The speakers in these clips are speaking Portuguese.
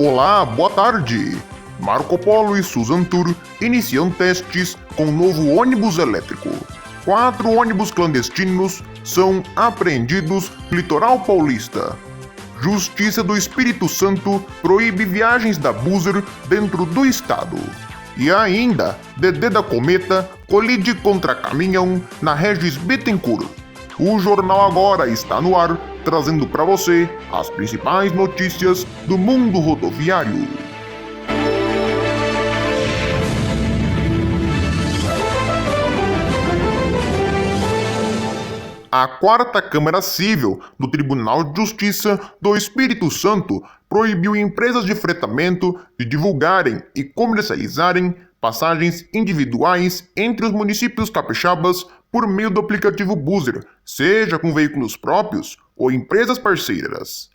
Olá, boa tarde! Marco Polo e Susan Tour iniciam testes com um novo ônibus elétrico. 4 ônibus clandestinos são apreendidos no litoral paulista. Justiça do Espírito Santo proíbe viagens da Buser dentro do estado. E ainda, Dedé da Cometa colide contra caminhão na Regis Bittencourt. O Jornal Agora está no ar, trazendo para você as principais notícias do mundo rodoviário. A 4ª Câmara Civil do Tribunal de Justiça do Espírito Santo proibiu empresas de fretamento de divulgarem e comercializarem passagens individuais entre os municípios capixabas por meio do aplicativo Buser, seja com veículos próprios ou empresas parceiras.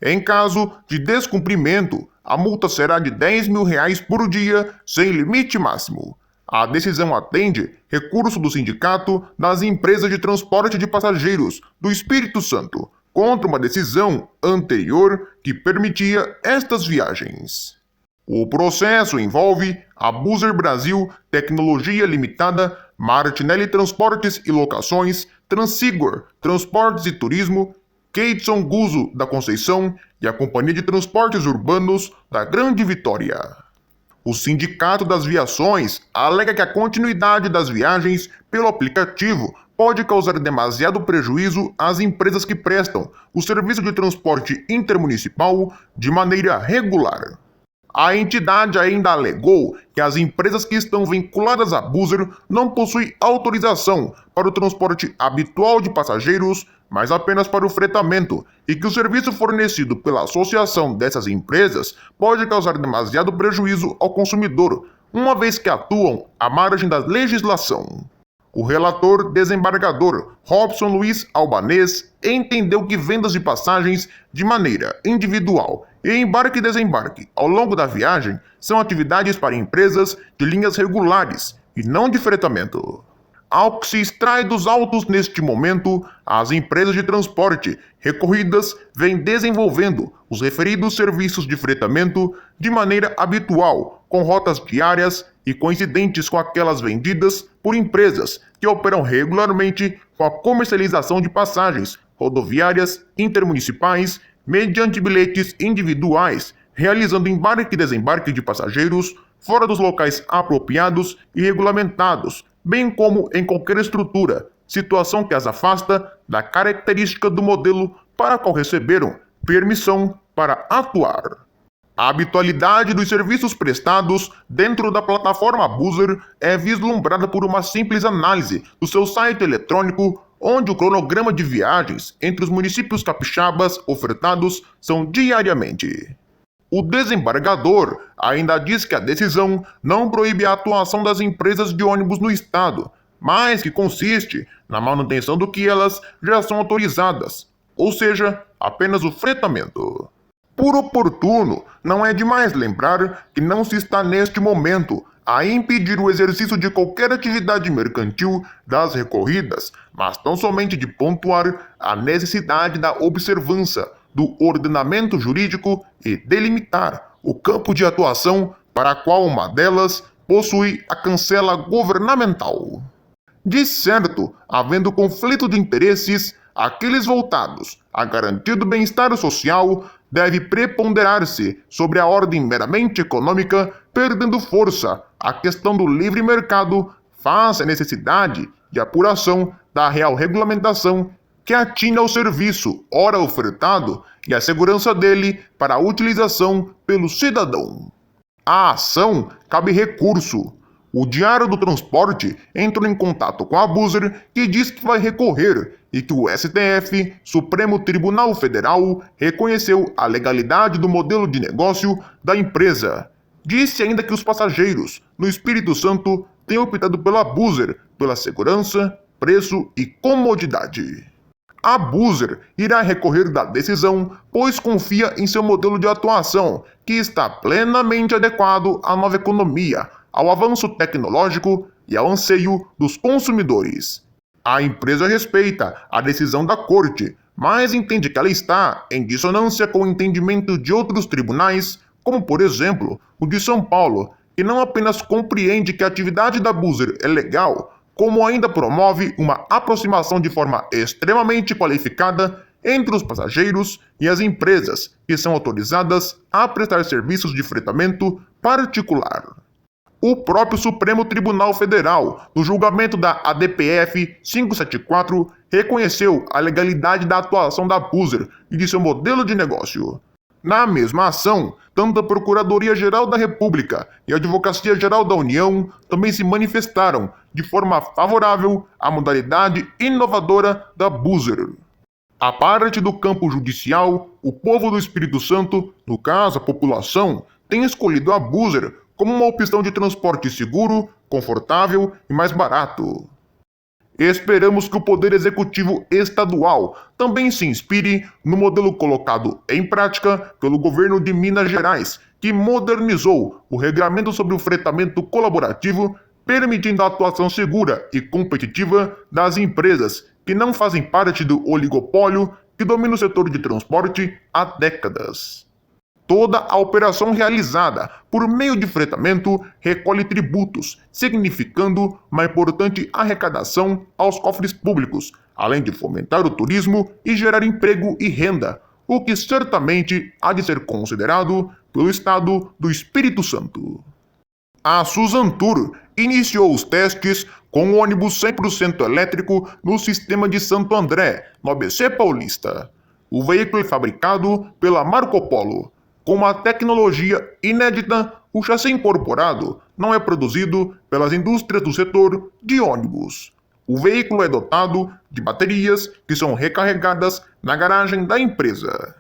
Em caso de descumprimento, a multa será de R$10 mil por dia, sem limite máximo. A decisão atende recurso do Sindicato das Empresas de Transporte de Passageiros do Espírito Santo contra uma decisão anterior que permitia estas viagens. O processo envolve a Buser Brasil Tecnologia Limitada, Martinelli Transportes e Locações, Transigor Transportes e Turismo, Keidson Guzo da Conceição e a Companhia de Transportes Urbanos da Grande Vitória. O Sindicato das Viações alega que a continuidade das viagens pelo aplicativo pode causar demasiado prejuízo às empresas que prestam o serviço de transporte intermunicipal de maneira regular. A entidade ainda alegou que as empresas que estão vinculadas à Buser não possuem autorização para o transporte habitual de passageiros, mas apenas para o fretamento, e que o serviço fornecido pela associação dessas empresas pode causar demasiado prejuízo ao consumidor, uma vez que atuam à margem da legislação. O relator desembargador Robson Luiz Albanês entendeu que vendas de passagens de maneira individual e embarque e desembarque ao longo da viagem são atividades para empresas de linhas regulares e não de fretamento. Ao que se extrai dos autos neste momento, as empresas de transporte recorridas vêm desenvolvendo os referidos serviços de fretamento de maneira habitual, com rotas diárias e coincidentes com aquelas vendidas por empresas que operam regularmente com a comercialização de passagens rodoviárias intermunicipais mediante bilhetes individuais, realizando embarque e desembarque de passageiros fora dos locais apropriados e regulamentados, bem como em qualquer estrutura, situação que as afasta da característica do modelo para qual receberam permissão para atuar. A habitualidade dos serviços prestados dentro da plataforma Buser é vislumbrada por uma simples análise do seu site eletrônico, onde o cronograma de viagens entre os municípios capixabas ofertados são diariamente. O desembargador ainda diz que a decisão não proíbe a atuação das empresas de ônibus no estado, mas que consiste na manutenção do que elas já são autorizadas, ou seja, apenas o fretamento. Por oportuno, não é demais lembrar que não se está neste momento a impedir o exercício de qualquer atividade mercantil das recorridas, mas tão somente de pontuar a necessidade da observância do ordenamento jurídico e delimitar o campo de atuação para a qual uma delas possui a cancela governamental. De certo, havendo conflito de interesses, aqueles voltados a garantir o bem-estar social deve preponderar-se sobre a ordem meramente econômica, perdendo força a questão do livre mercado face à necessidade de apuração da real regulamentação que atina ao serviço ora ofertado e a segurança dele para a utilização pelo cidadão. A ação cabe recurso. O Diário do Transporte entrou em contato com a Buser, que diz que vai recorrer e que o STF, Supremo Tribunal Federal, reconheceu a legalidade do modelo de negócio da empresa. Disse ainda que os passageiros no Espírito Santo têm optado pela Buser pela segurança, preço e comodidade. A Buser irá recorrer da decisão, pois confia em seu modelo de atuação, que está plenamente adequado à nova economia, ao avanço tecnológico e ao anseio dos consumidores. A empresa respeita a decisão da Corte, mas entende que ela está em dissonância com o entendimento de outros tribunais, como por exemplo o de São Paulo, que não apenas compreende que a atividade da buzzer é legal, como ainda promove uma aproximação de forma extremamente qualificada entre os passageiros e as empresas que são autorizadas a prestar serviços de fretamento particular. O próprio Supremo Tribunal Federal, no julgamento da ADPF 574, reconheceu a legalidade da atuação da buzzer e de seu modelo de negócio. Na mesma ação, tanto a Procuradoria-Geral da República e a Advocacia-Geral da União também se manifestaram de forma favorável à modalidade inovadora da buzzer. A parte do campo judicial, o povo do Espírito Santo, no caso a população, tem escolhido a buzzer como uma opção de transporte seguro, confortável e mais barato. Esperamos que o Poder Executivo Estadual também se inspire no modelo colocado em prática pelo governo de Minas Gerais, que modernizou o regramento sobre o fretamento colaborativo, permitindo a atuação segura e competitiva das empresas que não fazem parte do oligopólio que domina o setor de transporte há décadas. Toda a operação realizada por meio de fretamento recolhe tributos, significando uma importante arrecadação aos cofres públicos, além de fomentar o turismo e gerar emprego e renda, o que certamente há de ser considerado pelo Estado do Espírito Santo. A Suzantur iniciou os testes com o ônibus 100% elétrico no sistema de Santo André, no ABC Paulista. O veículo é fabricado pela Marco Polo. Com uma tecnologia inédita, o chassi incorporado não é produzido pelas indústrias do setor de ônibus. O veículo é dotado de baterias que são recarregadas na garagem da empresa.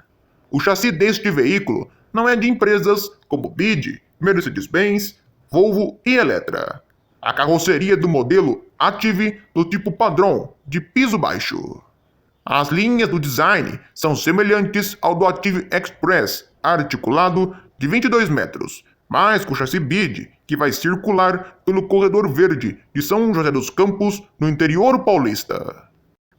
O chassi deste veículo não é de empresas como BID, Mercedes-Benz, Volvo e Eletra. A carroceria do modelo Active do tipo padrão, de piso baixo. As linhas do design são semelhantes ao do Active Express, articulado de 22 metros, mas com chassi BID, que vai circular pelo Corredor Verde de São José dos Campos, no interior paulista.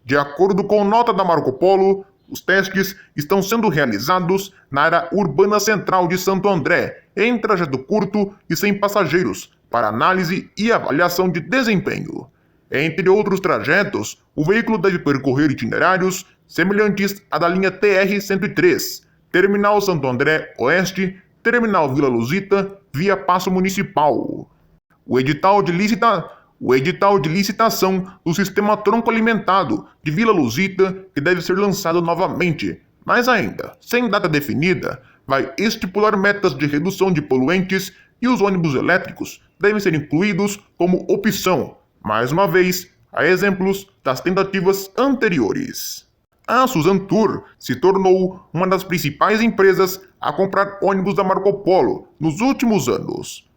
De acordo com nota da Marco Polo, os testes estão sendo realizados na área urbana central de Santo André, em trajeto curto e sem passageiros, para análise e avaliação de desempenho. Entre outros trajetos, o veículo deve percorrer itinerários semelhantes à da linha TR-103, Terminal Santo André Oeste, Terminal Vila Luzita, via Paço Municipal. O edital de licitação do sistema tronco alimentado de Vila Luzita, que deve ser lançado novamente, mas ainda sem data definida, vai estipular metas de redução de poluentes e os ônibus elétricos devem ser incluídos como opção, mais uma vez, a exemplos das tentativas anteriores. A Suzantur se tornou uma das principais empresas a comprar ônibus da Marco Polo nos últimos anos.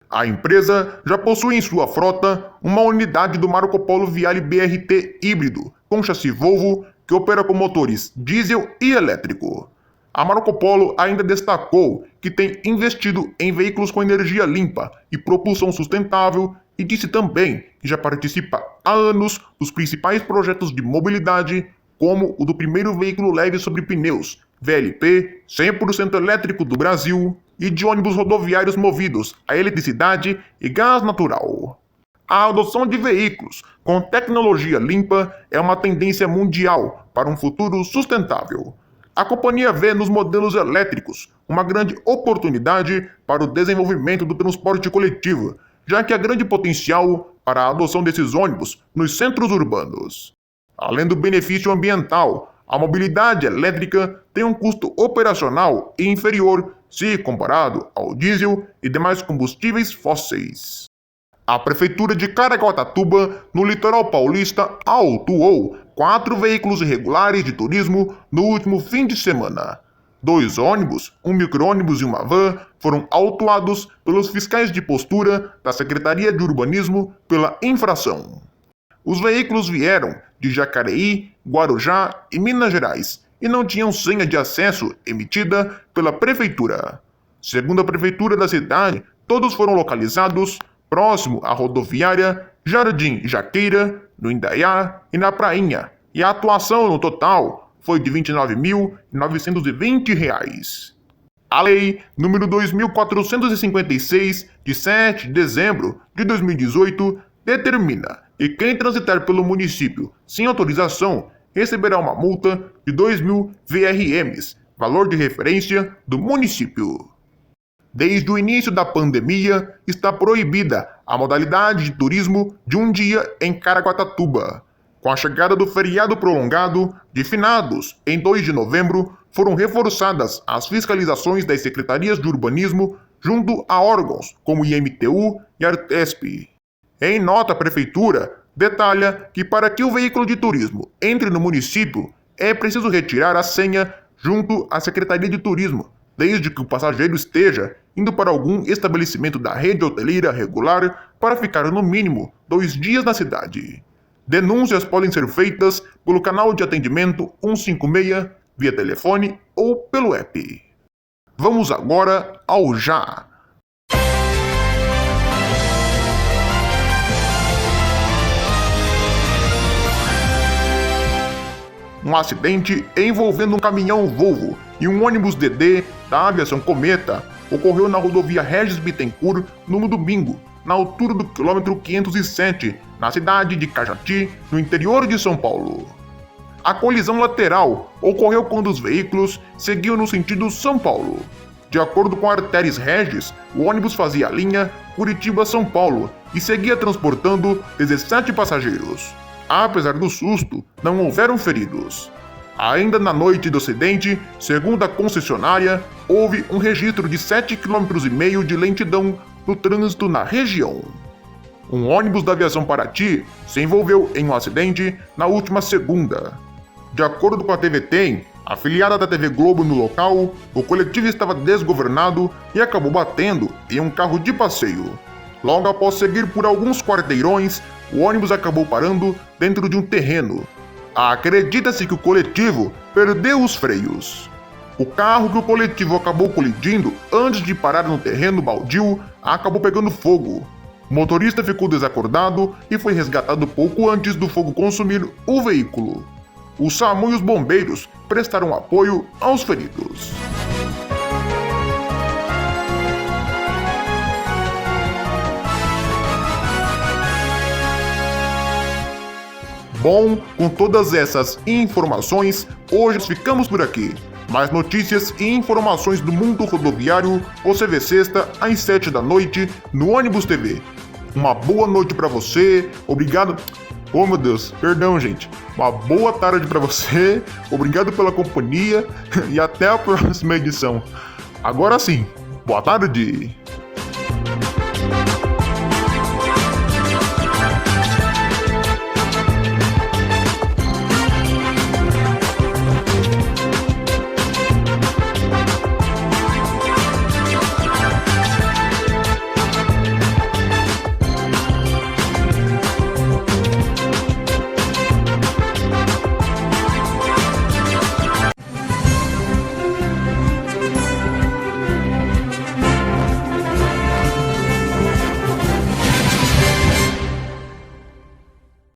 A empresa já possui em sua frota uma unidade do Marco Polo Viale BRT híbrido, com chassi Volvo, que opera com motores diesel e elétrico. A Marco Polo ainda destacou que tem investido em veículos com energia limpa e propulsão sustentável e disse também que já participa há anos dos principais projetos de mobilidade, como o do primeiro veículo leve sobre pneus, VLP, 100% elétrico do Brasil, e de ônibus rodoviários movidos a eletricidade e gás natural. A adoção de veículos com tecnologia limpa é uma tendência mundial para um futuro sustentável. A companhia vê nos modelos elétricos uma grande oportunidade para o desenvolvimento do transporte coletivo, já que há grande potencial para a adoção desses ônibus nos centros urbanos. Além do benefício ambiental, a mobilidade elétrica tem um custo operacional inferior se comparado ao diesel e demais combustíveis fósseis. A Prefeitura de Caraguatatuba, no litoral paulista, autuou 4 veículos irregulares de turismo no último fim de semana. 2 ônibus, um micro-ônibus e uma van foram autuados pelos fiscais de postura da Secretaria de Urbanismo pela infração. Os veículos vieram de Jacareí, Guarujá e Minas Gerais e não tinham senha de acesso emitida pela Prefeitura. Segundo a Prefeitura da cidade, todos foram localizados próximo à rodoviária Jardim Jaqueira, no Indaiá e na Prainha, e a atuação no total foi de R$ 29.920. A Lei nº 2.456, de 7 de dezembro de 2018, determina que quem transitar pelo município sem autorização receberá uma multa de 2.000 VRMs, valor de referência do município. Desde o início da pandemia, está proibida a modalidade de turismo de um dia em Caraguatatuba. Com a chegada do feriado prolongado de finados em 2 de novembro, foram reforçadas as fiscalizações das secretarias de urbanismo junto a órgãos como IMTU e Artesp. Em nota, a prefeitura detalha que para que o veículo de turismo entre no município, é preciso retirar a senha junto à Secretaria de Turismo, desde que o passageiro esteja indo para algum estabelecimento da rede hoteleira regular para ficar no mínimo 2 dias na cidade. Denúncias podem ser feitas pelo canal de atendimento 156, via telefone ou pelo app. Vamos agora ao Já! Um acidente envolvendo um caminhão Volvo e um ônibus DD da aviação Cometa ocorreu na rodovia Regis Bittencourt no domingo, na altura do quilômetro 507, na cidade de Cajati, no interior de São Paulo. A colisão lateral ocorreu quando os veículos seguiam no sentido São Paulo. De acordo com a Artéries Regis, o ônibus fazia a linha Curitiba-São Paulo e seguia transportando 17 passageiros. Apesar do susto, não houveram feridos. Ainda na noite do acidente, segundo a concessionária, houve um registro de 7,5 km de lentidão no trânsito na região. Um ônibus da aviação Paraty se envolveu em um acidente na última segunda. De acordo com a TV Tem, afiliada da TV Globo no local, o coletivo estava desgovernado e acabou batendo em um carro de passeio. Logo após seguir por alguns quarteirões, o ônibus acabou parando dentro de um terreno. Acredita-se que o coletivo perdeu os freios. O carro que o coletivo acabou colidindo antes de parar no terreno baldio acabou pegando fogo. O motorista ficou desacordado e foi resgatado pouco antes do fogo consumir o veículo. O SAMU e os bombeiros prestaram apoio aos feridos. Bom, com todas essas informações, hoje ficamos por aqui. Mais notícias e informações do mundo rodoviário você vê sexta às 7 da noite no Ônibus TV. Uma boa noite para você, obrigado. Oh meu Deus, perdão gente. Uma boa tarde para você, obrigado pela companhia e até a próxima edição. Agora sim, boa tarde.